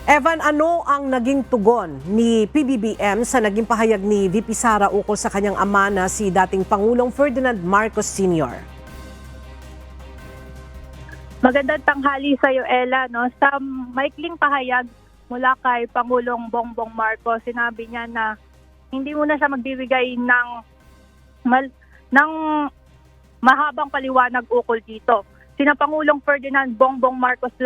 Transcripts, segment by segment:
Evan, ano ang naging tugon ni PBBM sa naging pahayag ni VP Sara ukol sa kanyang ama na si dating Pangulong Ferdinand Marcos Sr.? Magandang tanghali sa iyo, Ella. No? Sa maikling pahayag mula kay Pangulong Bongbong Marcos, sinabi niya na hindi muna siya magbibigay ng mahabang paliwanag ukol dito. Sina Pangulong Ferdinand Bongbong Marcos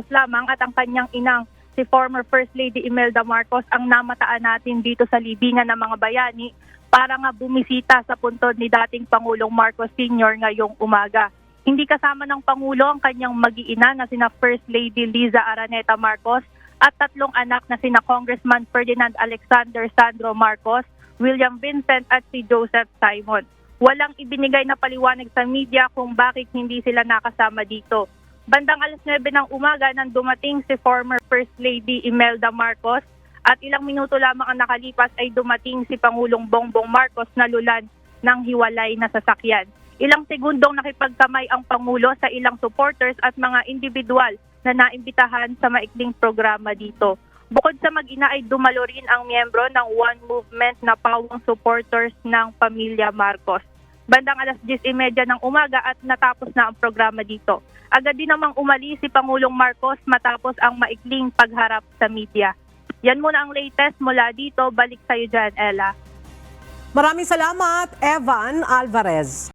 lamang at ang kanyang inang si former First Lady Imelda Marcos ang namataan natin dito sa libingan ng mga bayani para nga bumisita sa puntod ni dating Pangulong Marcos Sr. ngayong umaga. Hindi kasama ng Pangulo ang kanyang mag-iina na sina First Lady Liza Araneta Marcos at tatlong anak na sina Congressman Ferdinand Alexander Sandro Marcos, William Vincent at si Joseph Simon. Walang ibinigay na paliwanag sa media kung bakit hindi sila nakasama dito. Bandang alas 9 ng umaga nang dumating si former First Lady Imelda Marcos at ilang minuto lamang ang nakalipas ay dumating si Pangulong Bongbong Marcos na lulan ng hiwalay na sasakyan. Ilang segundong nakipagkamay ang Pangulo sa ilang supporters at mga individual na naimbitahan sa maikling programa dito. Bukod sa mag-ina ay dumalo rin ang miyembro ng One Movement na pawang supporters ng pamilya Marcos. Bandang alas 10:30 ng umaga at natapos na ang programa dito. Agad din namang umalis si Pangulong Marcos matapos ang maikling pagharap sa media. Yan muna ang latest mula dito. Balik sa iyo dyan, Ella. Maraming salamat, Evan Alvarez.